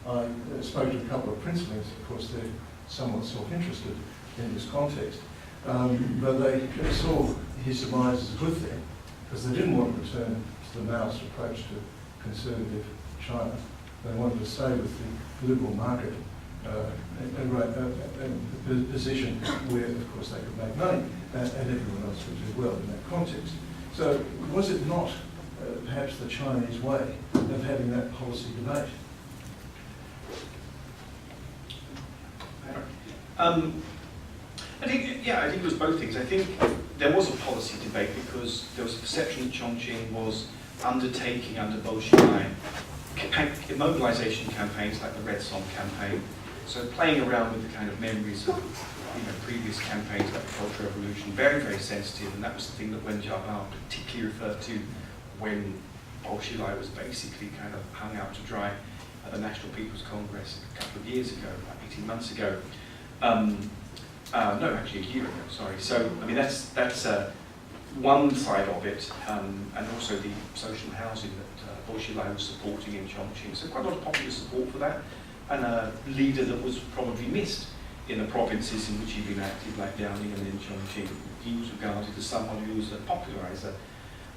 I spoke to a couple of principals. Of course, they're somewhat self-interested in this context, but they saw his demise as a good thing, because they didn't want to return to the Maoist approach to conservative China. They wanted to stay with the liberal market position where, of course, they could make money. and everyone else would do well in that context. So was it not perhaps the Chinese way of having that policy debate? I think it was both things. I think there was a policy debate because there was a perception that Chongqing was undertaking under Bo Xilai mobilization campaigns like the Red Song campaign. So playing around with the kind of memories of previous campaigns like the Cultural Revolution, very, very sensitive, and that was the thing that Wen Jiabao particularly referred to when Bo Xilai was basically kind of hung out to dry at the National People's Congress a couple of years ago, like 18 months ago. No, actually a year ago, sorry. So, I mean, that's one side of it, and also the social housing that Bo Xilai was supporting in Chongqing. So quite a lot of popular support for that, and a leader that was probably missed in the provinces in which he'd been active, like Liaoning and in Chongqing. He was regarded as someone who was a popularizer.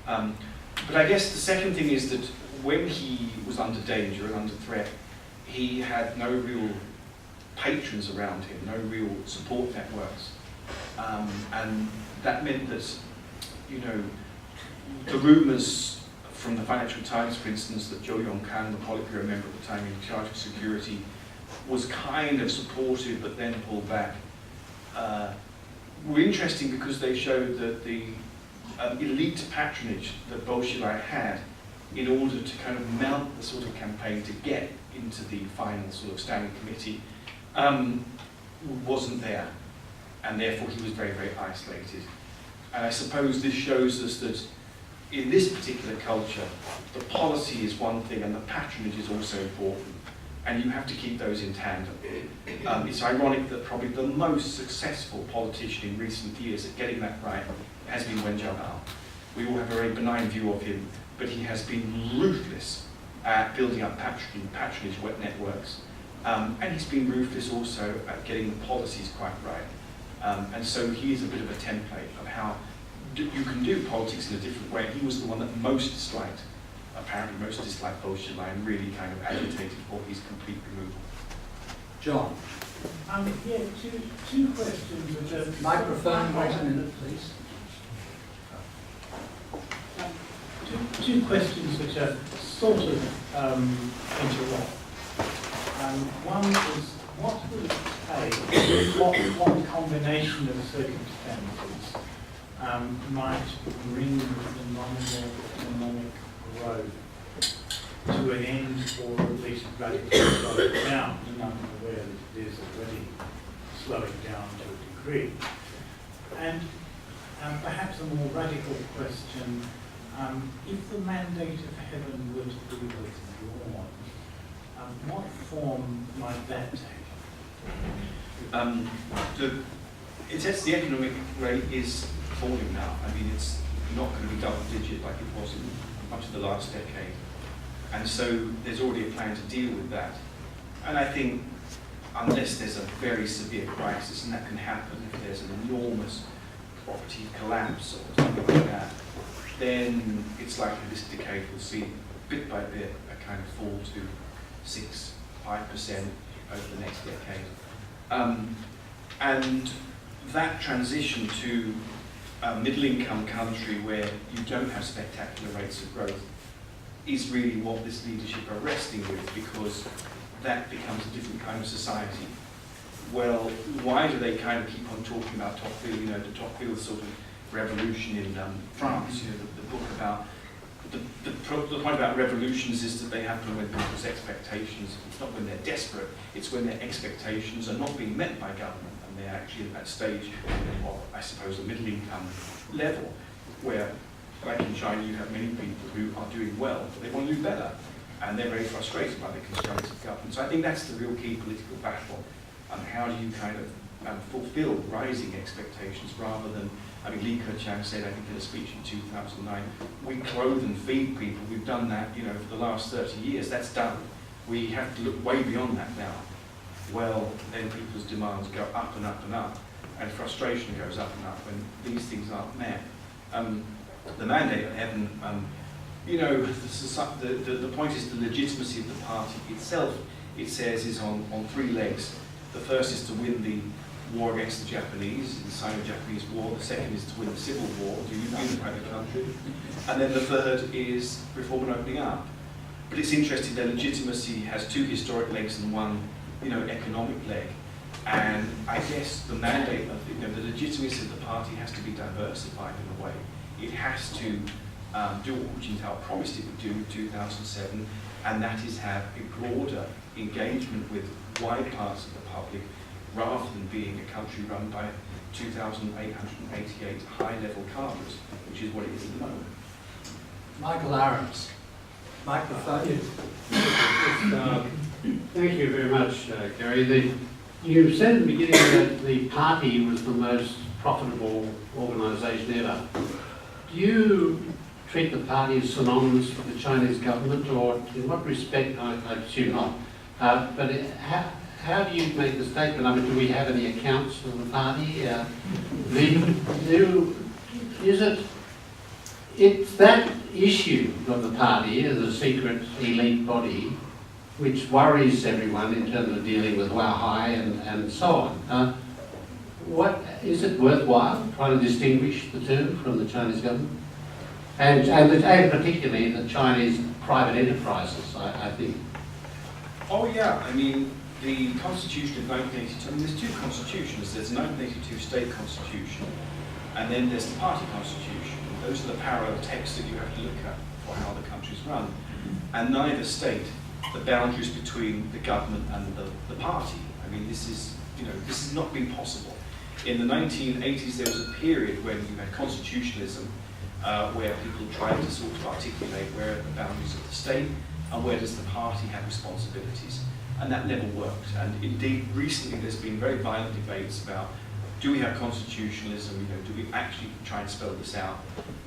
But I guess the second thing is that when he was under danger and under threat, he had no real patrons around him, no real support networks. And that meant that, the rumours from the Financial Times, for instance, that Zhou Yongkan, the Politburo member at the time in charge of security, was kind of supportive but then pulled back, were interesting because they showed that the elite patronage that Bo Xilai had in order to kind of mount the sort of campaign to get into the final sort of standing committee wasn't there, and therefore he was very, very isolated. And I suppose this shows us that in this particular culture, the policy is one thing and the patronage is also important, and you have to keep those in tandem. It's ironic that probably the most successful politician in recent years at getting that right has been Wen Jiabao. We all have a very benign view of him, but he has been ruthless at building up patronage networks. And he's been ruthless also at getting the policies quite right. And so he is a bit of a template of how you can do politics in a different way. He was the one that apparently most disliked Bo Xilai and really kind of agitated for his complete removal. John. Two questions which are... Microphone, wait a minute, please. Two questions which are sort of interlocked. One is, what would it take, what combination of circumstances might bring the nominal economic growth to an end, or at least radically slow it down? And I'm aware that it is already slowing down to a degree. And perhaps a more radical question, if the mandate of heaven were to be withdrawn, what form might that take? It says the economic rate is falling now. I mean, it's not going to be double digit like it was in much of the last decade. And so there's already a plan to deal with that. And I think unless there's a very severe crisis, and that can happen if there's an enormous property collapse or something like that, then it's likely this decade will see bit by bit a kind of fall to 5% over the next decade. And that transition to a middle-income country where you don't have spectacular rates of growth is really what this leadership are wrestling with, because that becomes a different kind of society. Well, why do they kind of keep on talking about Tocqueville, the Tocqueville sort of revolution in France, the book about the point about revolutions is that they happen when people's expectations, it's not when they're desperate, it's when their expectations are not being met by government, and they're actually at that stage of, I suppose, a middle income level, where, like in China, you have many people who are doing well, but they want to do better, and they're very frustrated by the constraints of government. So I think that's the real key political battle, and how do you kind of fulfill rising expectations rather than, I mean, Li Keqiang said, I think in a speech in 2009, we clothe and feed people. We've done that, for the last 30 years. That's done. We have to look way beyond that now. Well, then people's demands go up and up and up, and frustration goes up and up when these things aren't met. The mandate of heaven, the point is the legitimacy of the party itself, it says, is on three legs. The first is to win the war against the Japanese, in the Sino-Japanese War. The second is to win the Civil War, to unify the country. And then the third is reform and opening up. But it's interesting, their legitimacy has two historic legs and one, economic leg. And I guess the mandate of the legitimacy of the party has to be diversified in a way. It has to do what Hu Jintao promised it would do in 2007, and that is have a broader engagement with wide parts of the public, rather than being a country run by 2,888 high-level cadres, which is what it is at the moment. Michael Arons. Microphone. Thank you very much, Kerry. You said at the beginning that the party was the most profitable organisation ever. Do you treat the party as synonymous with the Chinese government, or in what respect? I assume not. But how do you make the statement? I mean, do we have any accounts of the party? It's that issue of the party as a secret elite body which worries everyone in terms of dealing with Huawei and so on. Is it worthwhile trying to distinguish the two from the Chinese government? And particularly the Chinese private enterprises, I think. Oh yeah, I mean, the Constitution of 1982, there's two constitutions. There's the 1982 state constitution, and then there's the party constitution. Those are the parallel texts that you have to look at for how the country's run. And neither state the boundaries between the government and the party. I mean, this has not been possible. In the 1980s, there was a period when you had constitutionalism, where people tried to sort of articulate where are the boundaries of the state and where does the party have responsibilities. And that never worked. And indeed, recently there's been very violent debates about, do we have constitutionalism? Do we actually try and spell this out?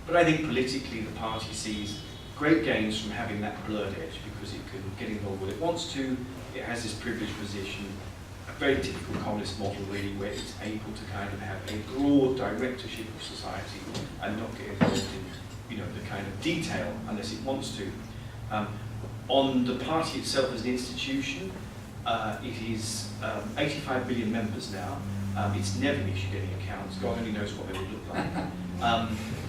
But I think politically the party sees great gains from having that blurred edge, because it can get involved when it wants to. It has this privileged position, a very typical communist model really, where it's able to kind of have a broad directorship of society and not get involved in the kind of detail unless it wants to. On the party itself as an institution, it is 85 billion members now. It's never issued any accounts. God only knows what they would look like.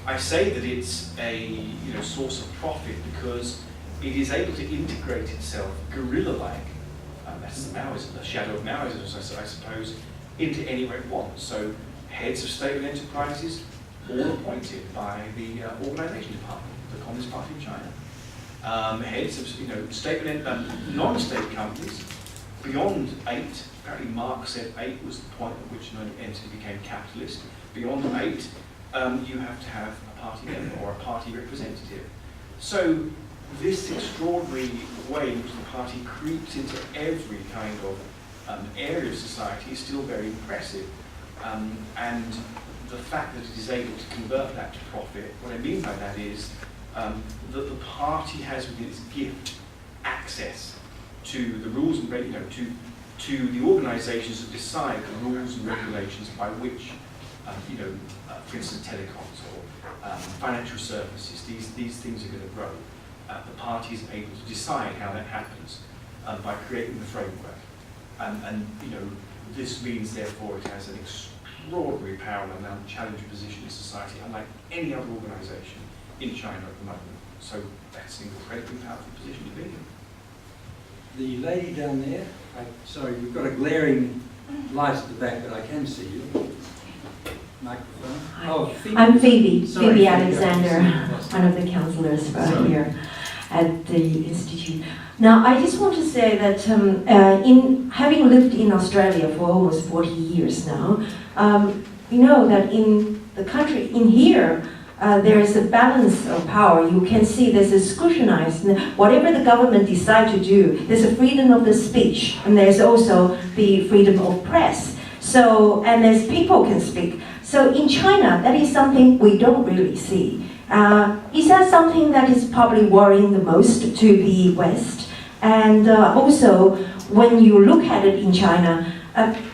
I say that it's a source of profit because it is able to integrate itself guerrilla-like, that's the Maoism, the shadow of Maoism, I suppose, into anywhere it wants. So heads of state-owned enterprises, all appointed by the organisation department, the Communist Party of China. Heads of state-owned non-state companies, beyond 8, apparently Marx said 8 was the point at which an entity became capitalist. Beyond 8, you have to have a party member or a party representative. So this extraordinary way in which the party creeps into every kind of area of society is still very impressive. And the fact that it is able to convert that to profit, what I mean by that is that the party has within its gift access to the rules and to the organisations that decide the rules and regulations by which, for instance, telecoms or financial services, these things are going to grow. The party is able to decide how that happens by creating the framework. And this means, therefore, it has an extraordinary power and now challenging position in society, unlike any other organisation in China at the moment. So that's an incredibly powerful position to be in. The lady down there, sorry, we've got a glaring light at the back, but I can see you. Microphone. Oh, Phoebe. I'm Phoebe, Sorry, Phoebe Phoebe Alexander, one of the councillors here at the Institute. Now, I just want to say that in having lived in Australia for almost 40 years now, you know that in the country, in here, there is a balance of power. You can see there's a scrutinized, whatever the government decide to do, there's a freedom of the speech, and there's also the freedom of press. So, and there's people can speak. So in China, that is something we don't really see. Is that something that is probably worrying the most to the West? And also, when you look at it in China,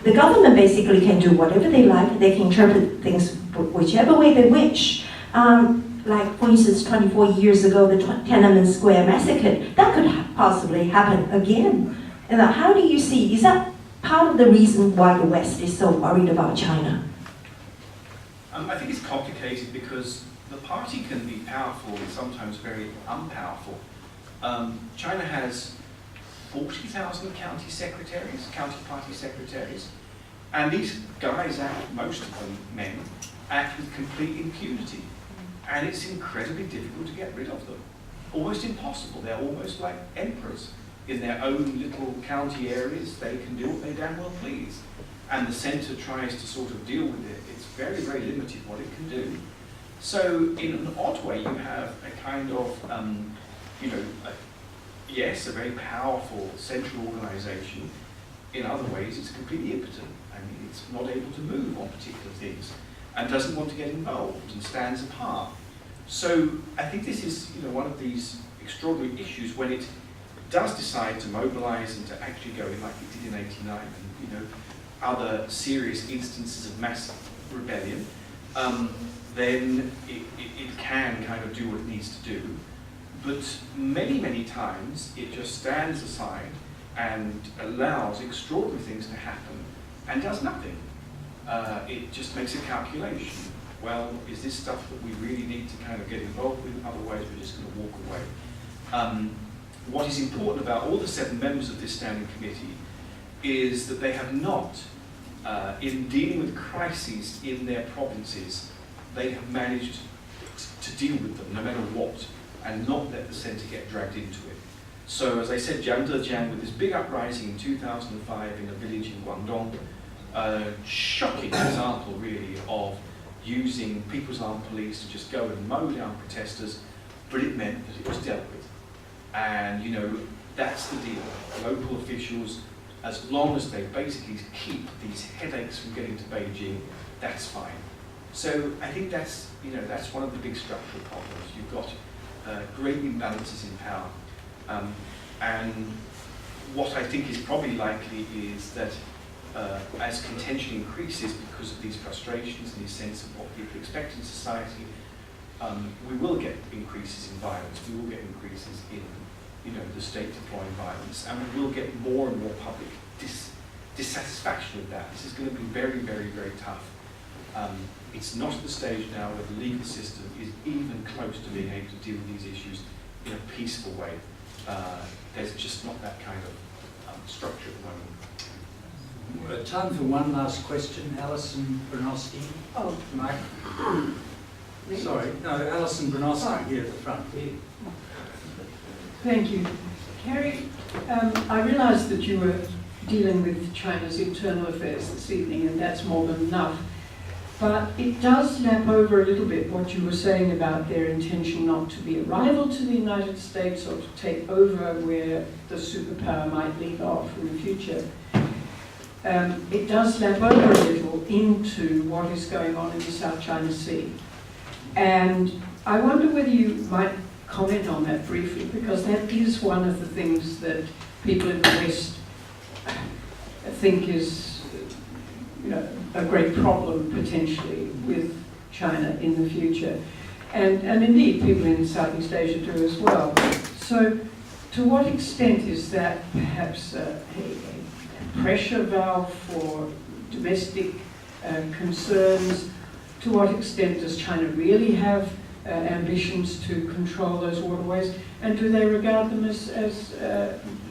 the government basically can do whatever they like. They can interpret things whichever way they wish. Like, for instance, 24 years ago, the Tiananmen Square massacre, that could possibly happen again. And how do you see, is that part of the reason why the West is so worried about China? I think it's complicated because the party can be powerful and sometimes very unpowerful. China has 40,000 county party secretaries, and these guys act, most of them men, act with complete impunity. And it's incredibly difficult to get rid of them. Almost impossible. They're almost like emperors. In their own little county areas, they can do what they damn well please. And the centre tries to sort of deal with it. It's very, very limited what it can do. So in an odd way, you have a kind of, yes, a very powerful central organisation. In other ways, it's completely impotent. I mean, it's not able to move on particular things and doesn't want to get involved and stands apart. So I think this is, one of these extraordinary issues when it does decide to mobilise and to actually go in like it did in '89 and, other serious instances of mass rebellion, then it can kind of do what it needs to do. But many, many times it just stands aside and allows extraordinary things to happen and does nothing. It just makes a calculation. Well, is this stuff that we really need to kind of get involved with? Otherwise, we're just going to walk away. What is important about all the 7 members of this standing committee is that they have not, in dealing with crises in their provinces, they have managed to deal with them no matter what and not let the centre get dragged into it. So, as I said, Jiang Dejiang, with this big uprising in 2005 in a village in Guangdong, a shocking example, really, of using People's Armed Police to just go and mow down protesters, but it meant that it was dealt with. And, that's the deal. Local officials, as long as they basically keep these headaches from getting to Beijing, that's fine. So I think that's one of the big structural problems. You've got great imbalances in power. And what I think is probably likely is that as contention increases because of these frustrations and this sense of what people expect in society, we will get increases in violence, we will get increases in the state deploying violence, and we will get more and more public dissatisfaction with that. This is going to be very, very, very tough. It's not at the stage now where the legal system is even close to being able to deal with these issues in a peaceful way. There's just not that kind of structure at the moment. Time for one last question. Alison Bronowski. Oh. Mike. Sorry, no, Alison Bronowski here at the front. Here. Thank you. Kerry, I realised that you were dealing with China's internal affairs this evening, and that's more than enough. But it does lap over a little bit what you were saying about their intention not to be a rival to the United States or to take over where the superpower might leave off in the future. It does lap over a little into what is going on in the South China Sea. And I wonder whether you might comment on that briefly, because that is one of the things that people in the West think is a great problem potentially with China in the future. And indeed people in Southeast Asia do as well. So to what extent is that perhaps a pressure valve for domestic concerns? To what extent does China really have ambitions to control those waterways? And do they regard them as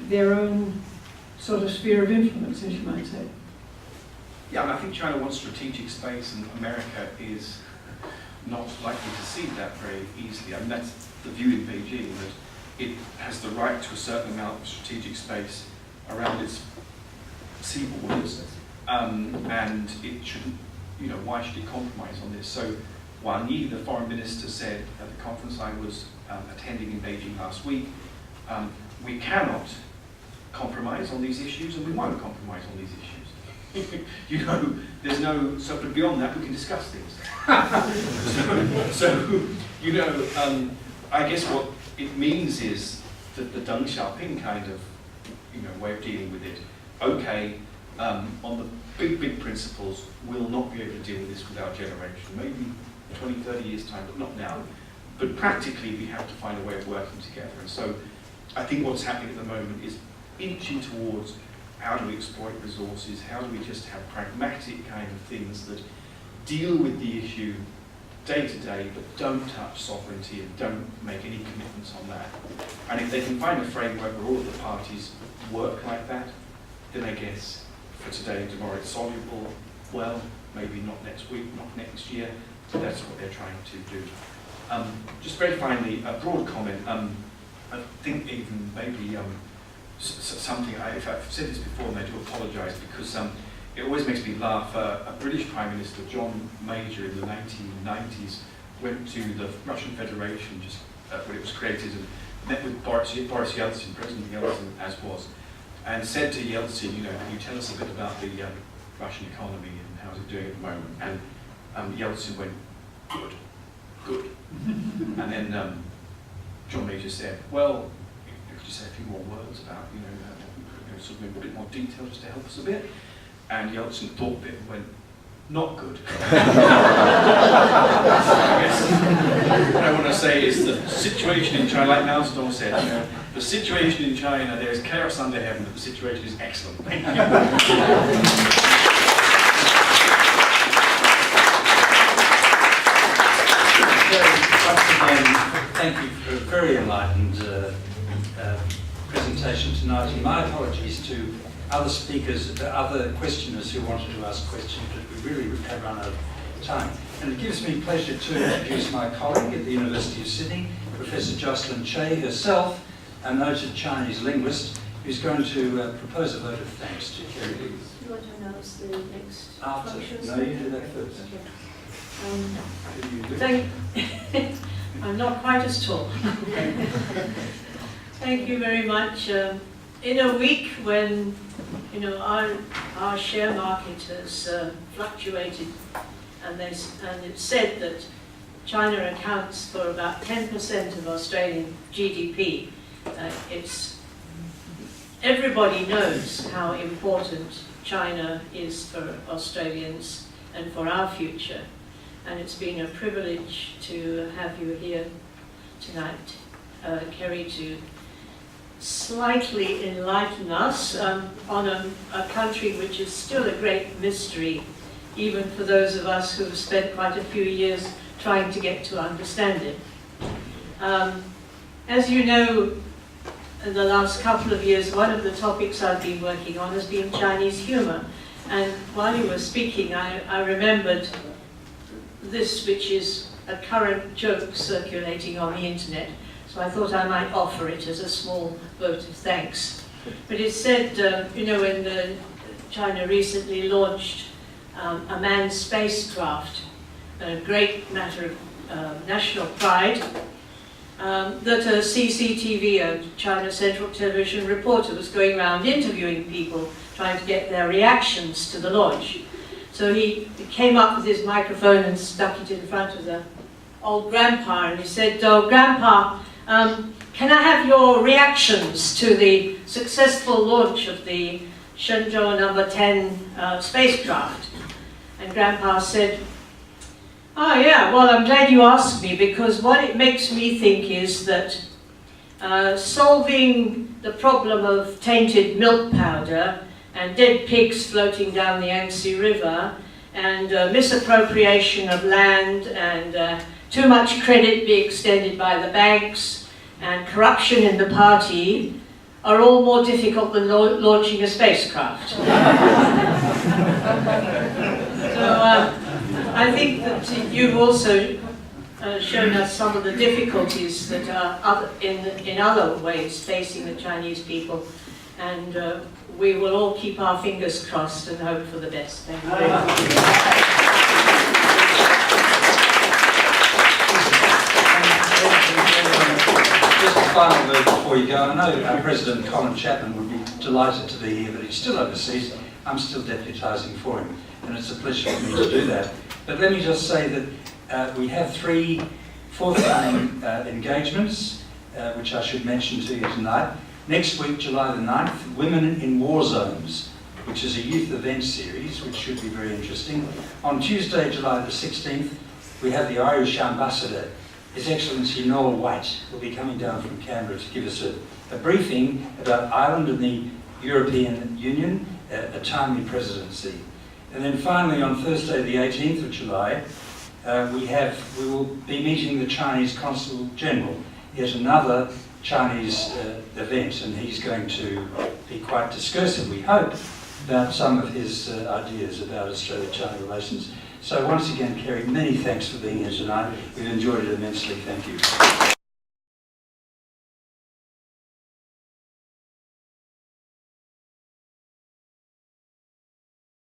their own sort of sphere of influence, as you might say? Yeah, and I think China wants strategic space, and America is not likely to see that very easily. I mean, that's the view in Beijing, that it has the right to a certain amount of strategic space around its sea borders, and it shouldn't, why should it compromise on this? So Wang Yi, the foreign minister, said at the conference I was attending in Beijing last week, we cannot compromise on these issues, and we won't compromise on these issues. There's no, but beyond that we can discuss things. I guess what it means is that the Deng Xiaoping kind of, way of dealing with it. Okay, on the big principles, we'll not be able to deal with this with our generation. Maybe 20, 30 years time, but not now. But practically, we have to find a way of working together. And so, I think what's happening at the moment is inching towards how do we exploit resources, how do we just have pragmatic kind of things that deal with the issue day to day, but don't touch sovereignty and don't make any commitments on that. And if they can find a framework where all of the parties work like that, then I guess for today and tomorrow it's soluble. Well, maybe not next week, not next year, but that's what they're trying to do. Just very finally, a broad comment. I think even maybe something, if I've said this before and I do apologise, because it always makes me laugh. A British Prime Minister, John Major, in the 1990s, went to the Russian Federation just when it was created and met with Boris Yeltsin, President Yeltsin as was, and said to Yeltsin, you know, can you tell us a bit about the Russian economy and how's it doing at the moment? And Yeltsin went, good. And then John Major said, well, could you say a few more words about, sort of a bit more detail just to help us a bit? And Yeltsin thought a bit and went, not good. I guess what I want to say is the situation in China, like Malmstorm said, the situation in China, there is chaos under heaven, but the situation is excellent. Thank you. Thank you for a very enlightened presentation tonight. And my apologies to other speakers, other questioners who wanted to ask questions, but we really have run out of time. And it gives me pleasure to introduce my colleague at the University of Sydney, Professor Jocelyn Che, herself a noted Chinese linguist, who's going to propose a vote of thanks to Kerry. You want to announce the next After. functions? No, you do that first. Okay. I'm not quite as tall. Thank you very much. In a week when our share market has fluctuated, and it's said that China accounts for about 10% of Australian GDP. Everybody knows how important China is for Australians and for our future. And it's been a privilege to have you here tonight, Kerry, to slightly enlighten us on a country which is still a great mystery, even for those of us who have spent quite a few years trying to get to understand it. As you know, in the last couple of years, one of the topics I've been working on has been Chinese humour. And while you were speaking, I remembered this, which is a current joke circulating on the internet. So I thought I might offer it as a small vote of thanks. But it said, when China recently launched a manned spacecraft, a great matter of national pride, that a CCTV, a China Central Television reporter, was going around interviewing people, trying to get their reactions to the launch. So he came up with his microphone and stuck it in front of the old grandpa, and he said, "Oh, Grandpa, can I have your reactions to the successful launch of the Shenzhou No. 10 spacecraft?" And Grandpa said, "Oh yeah, well, I'm glad you asked me, because what it makes me think is that solving the problem of tainted milk powder and dead pigs floating down the Yangtze River and misappropriation of land and too much credit being extended by the banks and corruption in the party are all more difficult than launching a spacecraft." So I think that you've also shown us some of the difficulties that are in other ways facing the Chinese people, and we will all keep our fingers crossed and hope for the best. Thank you very much. Just a final word before you go. I know President Colin Chapman would be delighted to be here, but he's still overseas. I'm still deputising for him, and it's a pleasure for me to do that. But let me just say that we have 3 forthcoming engagements, which I should mention to you tonight. Next week, July the 9th, Women in War Zones, which is a youth event series, which should be very interesting. On Tuesday, July the 16th, we have the Irish Ambassador, His Excellency Noel White, will be coming down from Canberra to give us a briefing about Ireland and the European Union, a timely presidency. And then finally, on Thursday, the 18th of July, we will be meeting the Chinese Consul General, yet another Chinese event, and he's going to be quite discursive, we hope, about some of his ideas about Australia-China relations. So once again, Kerry, many thanks for being here tonight. We've enjoyed it immensely. Thank you.